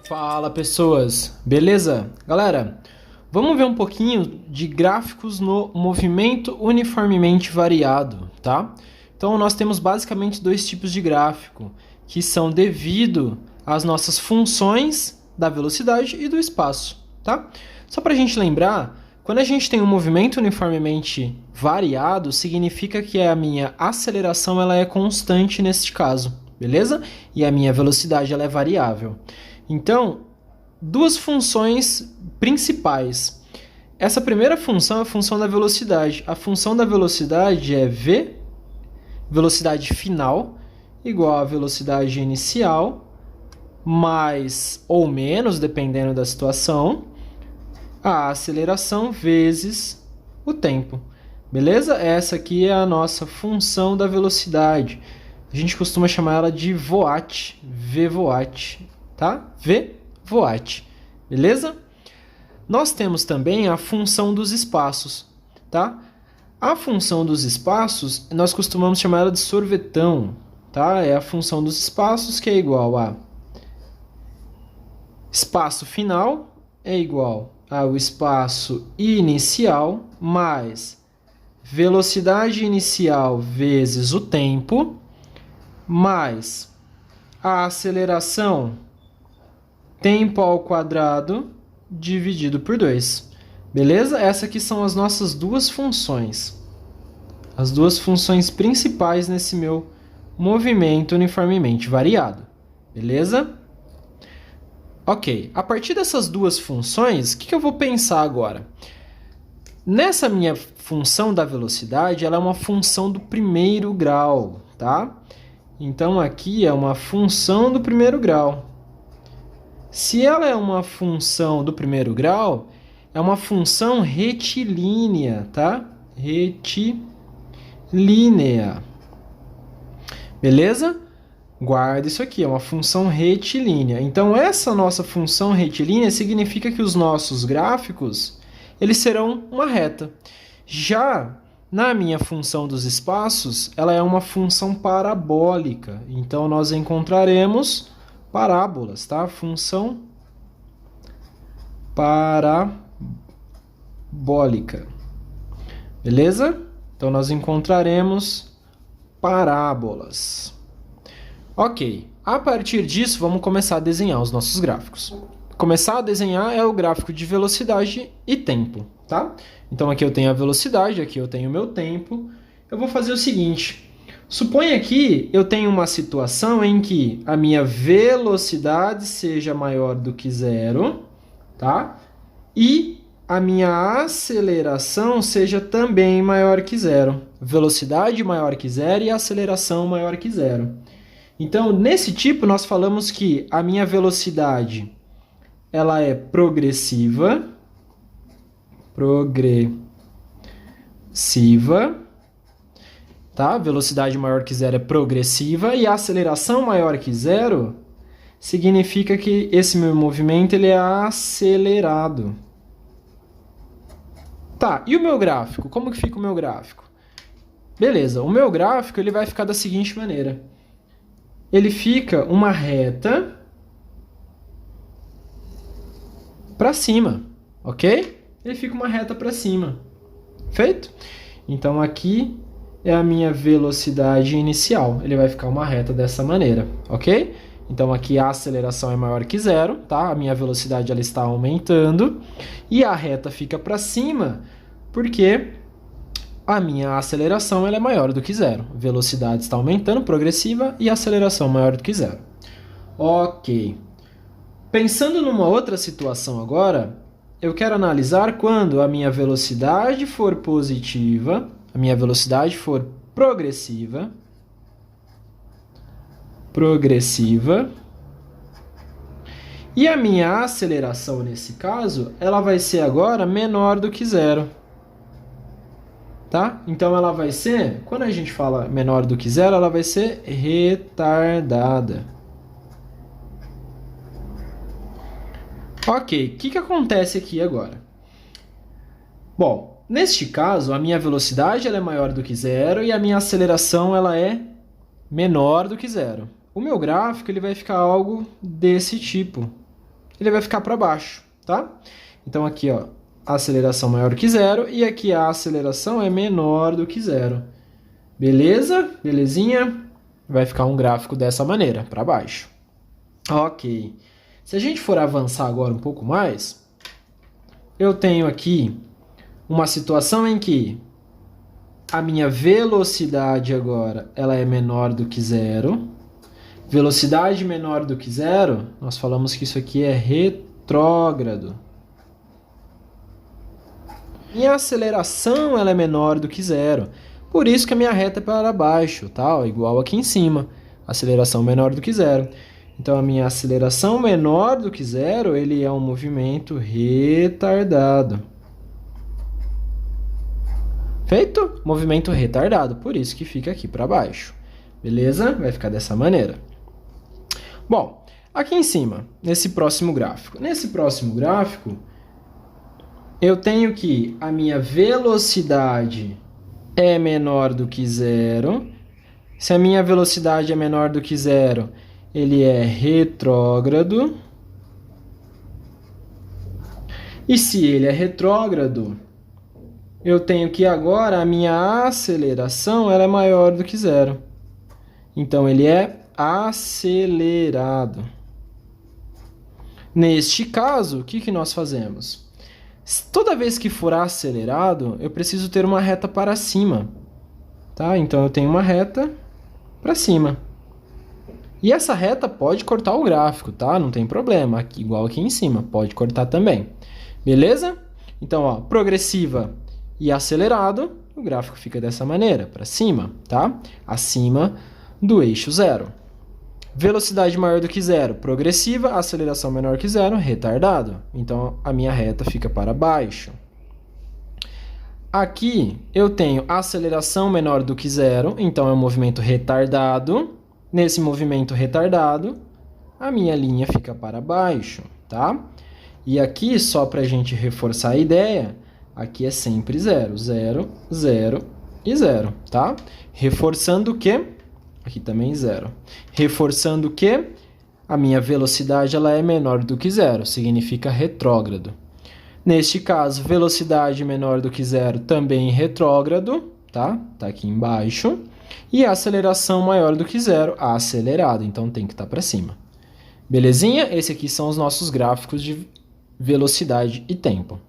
Fala pessoas, beleza? Galera, vamos ver um pouquinho de gráficos no movimento uniformemente variado, tá? Então nós temos basicamente dois tipos de gráfico, que são devido às nossas funções da velocidade e do espaço, tá? Só para a gente lembrar, quando a gente tem um movimento uniformemente variado, significa que a minha aceleração ela é constante neste caso, beleza? E a minha velocidade ela é variável. Então, duas funções principais. Essa primeira função é a função da velocidade. A função da velocidade é v, velocidade final, igual a velocidade inicial, mais ou menos, dependendo da situação, a aceleração vezes o tempo. Beleza? Essa aqui é a nossa função da velocidade. A gente costuma chamar ela de voat, v-voat. Tá? V-voat. Beleza? Nós temos também a função dos espaços. Tá? A função dos espaços, nós costumamos chamar ela de sorvetão. Tá? É a função dos espaços que é igual a espaço final é igual ao espaço inicial mais velocidade inicial vezes o tempo mais a aceleração tempo ao quadrado dividido por 2. Beleza? Essas aqui são as nossas duas funções. As duas funções principais nesse meu movimento uniformemente variado. Beleza? Ok. A partir dessas duas funções, o que eu vou pensar agora? Nessa minha função da velocidade, ela é uma função do primeiro grau, tá? Então, aqui é uma função do primeiro grau. Se ela é uma função do primeiro grau, é uma função retilínea, tá? Retilínea. Beleza? Guarda isso aqui, é uma função retilínea. Então, essa nossa função retilínea significa que os nossos gráficos, eles serão uma reta. Já na minha função dos espaços, ela é uma função parabólica. Então, nós encontraremos parábolas, tá? Função parabólica. Beleza? Então, nós encontraremos parábolas. Ok. A partir disso, vamos começar a desenhar os nossos gráficos. Começar a desenhar é o gráfico de velocidade e tempo, tá? Então, aqui eu tenho a velocidade, aqui eu tenho o meu tempo. Eu vou fazer o seguinte. Suponha que eu tenho uma situação em que a minha velocidade seja maior do que zero, tá? E a minha aceleração seja também maior que zero. Velocidade maior que zero e aceleração maior que zero. Então, nesse tipo, nós falamos que a minha velocidade ela é progressiva, tá? Velocidade maior que zero é progressiva e a aceleração maior que zero significa que esse meu movimento ele é acelerado. Tá, e o meu gráfico? Como que fica o meu gráfico? Beleza, o meu gráfico ele vai ficar da seguinte maneira. Ele fica uma reta para cima, ok? Ele fica uma reta para cima. Feito? Então aqui é a minha velocidade inicial. Ele vai ficar uma reta dessa maneira, ok? Então aqui a aceleração é maior que zero, tá? A minha velocidade ela está aumentando e a reta fica para cima porque a minha aceleração ela é maior do que zero. Velocidade está aumentando, progressiva, e a aceleração maior do que zero. Ok. Pensando numa outra situação agora, eu quero analisar quando a minha velocidade for positiva, a minha velocidade for progressiva, e a minha aceleração, nesse caso, ela vai ser agora menor do que zero. Tá? Então, ela vai ser, quando a gente fala menor do que zero, ela vai ser retardada. Ok, o que acontece aqui agora? Bom, neste caso, a minha velocidade ela é maior do que zero e a minha aceleração ela é menor do que zero. O meu gráfico ele vai ficar algo desse tipo. ele vai ficar para baixo, tá? Então aqui, ó, a aceleração maior que zero e aqui a aceleração é menor do que zero. Beleza? Belezinha? Vai ficar um gráfico dessa maneira, para baixo. Ok. Se a gente for avançar agora um pouco mais, eu tenho aqui uma situação em que a minha velocidade agora ela é menor do que zero. Velocidade menor do que zero, nós falamos que isso aqui é retrógrado. Minha aceleração ela é menor do que zero. Por isso que a minha reta é para baixo, tá? Igual aqui em cima. Aceleração menor do que zero. Então, a minha aceleração menor do que zero, ele é um movimento retardado. Feito? Movimento retardado. Por isso que fica aqui para baixo. Beleza? Vai ficar dessa maneira. Bom, aqui em cima, nesse próximo gráfico. Nesse próximo gráfico, eu tenho que a minha velocidade é menor do que zero. Se a minha velocidade é menor do que zero, ele é retrógrado. E se ele é retrógrado, eu tenho que agora a minha aceleração ela é maior do que zero. Então, ele é acelerado. Neste caso, o que nós fazemos? Toda vez que for acelerado, eu preciso ter uma reta para cima. Tá? Então, eu tenho uma reta para cima. E essa reta pode cortar o gráfico, tá? Não tem problema. Aqui, igual aqui em cima, pode cortar também. Beleza? Então, ó, progressiva e acelerado, o gráfico fica dessa maneira, para cima, tá? Acima do eixo zero. Velocidade maior do que zero, progressiva, aceleração menor que zero, retardado. Então, a minha reta fica para baixo. Aqui, eu tenho aceleração menor do que zero, então é um movimento retardado. Nesse movimento retardado, a minha linha fica para baixo, tá? E aqui, só para a gente reforçar a ideia, aqui é sempre zero, zero, zero e zero, tá? Reforçando que aqui também zero. Reforçando que a minha velocidade ela é menor do que zero, significa retrógrado. Neste caso, velocidade menor do que zero, também retrógrado, tá? Tá aqui embaixo. E a aceleração maior do que zero, acelerado, então tem que estar para cima. Belezinha? Esses aqui são os nossos gráficos de velocidade e tempo.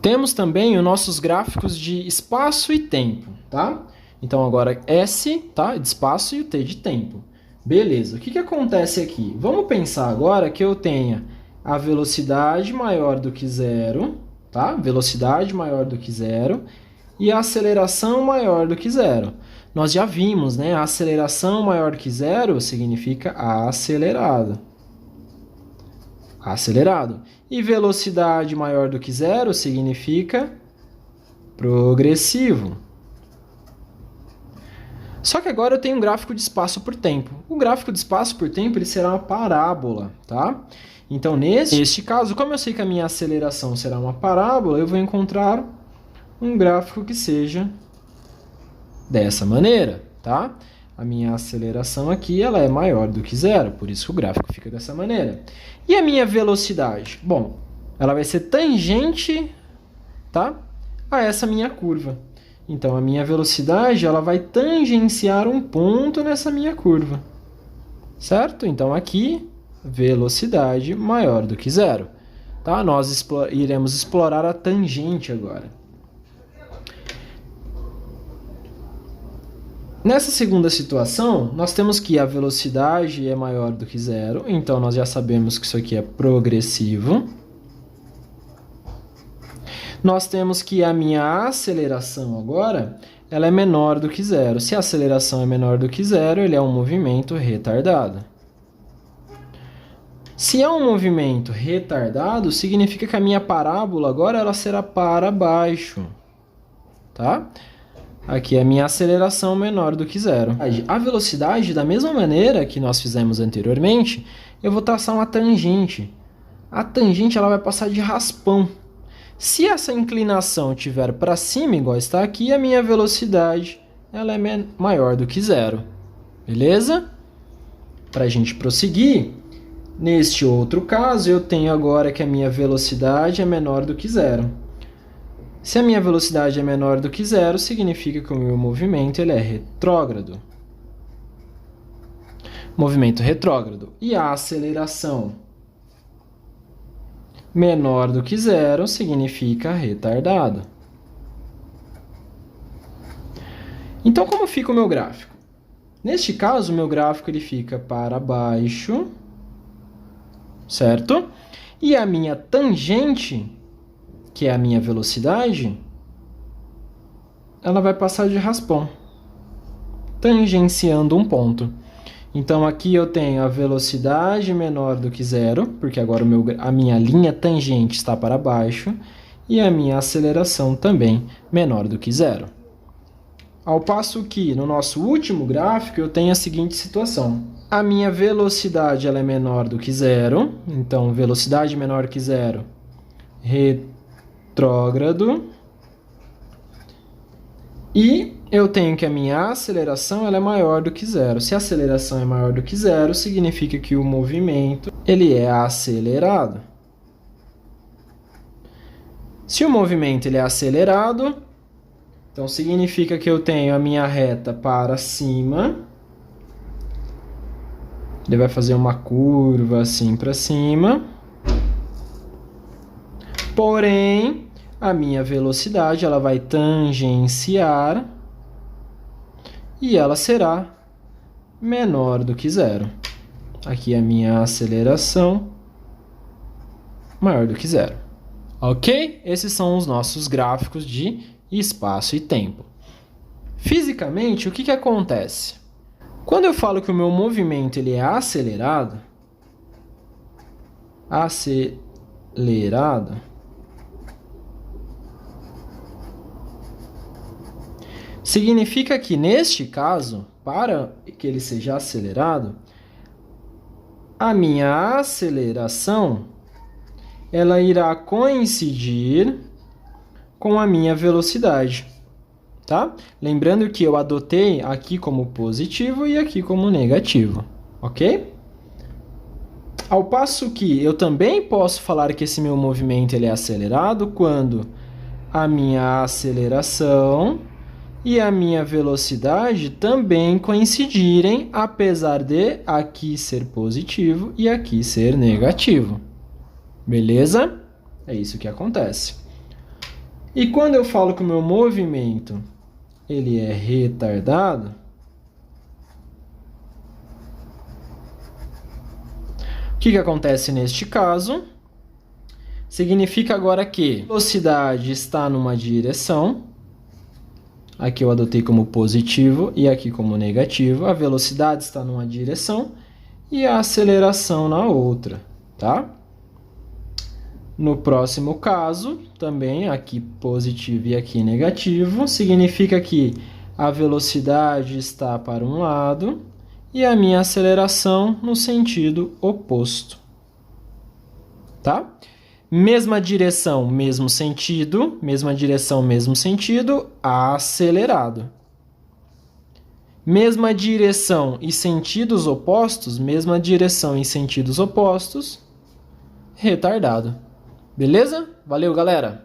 Temos também os nossos gráficos de espaço e tempo, tá? Então, agora S, tá? De espaço e o T de tempo. Beleza, o que acontece aqui? Vamos pensar agora que eu tenha a velocidade maior do que zero, tá? Velocidade maior do que zero e a aceleração maior do que zero. Nós já vimos, né? A aceleração maior que zero significa acelerado. Acelerado. E velocidade maior do que zero significa progressivo. Só que agora eu tenho um gráfico de espaço por tempo. O gráfico de espaço por tempo ele será uma parábola, tá? Então, neste caso, como eu sei que a minha aceleração será uma parábola, eu vou encontrar um gráfico que seja dessa maneira, tá? A minha aceleração aqui ela é maior do que zero, por isso que o gráfico fica dessa maneira. E a minha velocidade? Bom, ela vai ser tangente, tá? A essa minha curva. Então, a minha velocidade ela vai tangenciar um ponto nessa minha curva. Certo? Então, aqui, velocidade maior do que zero. Tá? Nós iremos explorar a tangente agora. Nessa segunda situação, nós temos que a velocidade é maior do que zero. Então, nós já sabemos que isso aqui é progressivo. Nós temos que a minha aceleração agora, ela é menor do que zero. Se a aceleração é menor do que zero, ele é um movimento retardado. Se é um movimento retardado, significa que a minha parábola agora ela será para baixo. Tá? Aqui é a minha aceleração menor do que zero. A velocidade, da mesma maneira que nós fizemos anteriormente, eu vou traçar uma tangente. A tangente ela vai passar de raspão. Se essa inclinação estiver para cima, igual está aqui, a minha velocidade ela é maior do que zero. Beleza? Para a gente prosseguir, Neste outro caso, eu tenho agora que a minha velocidade é menor do que zero. Se a minha velocidade é menor do que zero, significa que o meu movimento ele é retrógrado. Movimento retrógrado. E a aceleração menor do que zero significa retardado. Então, como fica o meu gráfico? Neste caso, o meu gráfico ele fica para baixo, certo? E a minha tangente, que é a minha velocidade, ela vai passar de raspão, tangenciando um ponto. Então, aqui eu tenho a velocidade menor do que zero, porque agora a minha linha tangente está para baixo, e a minha aceleração também menor do que zero. Ao passo que, no nosso último gráfico, eu tenho a seguinte situação. A minha velocidade ela é menor do que zero, então, velocidade menor que zero, retrógrado. E eu tenho que a minha aceleração ela é maior do que zero. Se a aceleração é maior do que zero, significa que o movimento ele é acelerado. Se o movimento ele é acelerado, então significa que eu tenho a minha reta para cima. Ele vai fazer uma curva assim para cima. Porém, a minha velocidade ela vai tangenciar e ela será menor do que zero. Aqui a minha aceleração maior do que zero. Ok? Esses são os nossos gráficos de espaço e tempo. Fisicamente, o que acontece? Quando eu falo que o meu movimento ele é acelerado, significa que, neste caso, para que ele seja acelerado, a minha aceleração ela irá coincidir com a minha velocidade, tá? Lembrando que eu adotei aqui como positivo e aqui como negativo, ok? Ao passo que eu também posso falar que esse meu movimento ele é acelerado quando a minha aceleração e a minha velocidade também coincidirem, apesar de aqui ser positivo e aqui ser negativo. Beleza? É isso que acontece. E quando eu falo que o meu movimento ele é retardado, o que acontece neste caso? Significa agora que a velocidade está numa direção. Aqui eu adotei como positivo e aqui como negativo. A velocidade está numa direção e a aceleração na outra, tá? No próximo caso, também aqui positivo e aqui negativo, significa que a velocidade está para um lado e a minha aceleração no sentido oposto, tá? Mesma direção, mesmo sentido, mesma direção, mesmo sentido, acelerado. Mesma direção e sentidos opostos, mesma direção e sentidos opostos, retardado. Beleza? Valeu, galera!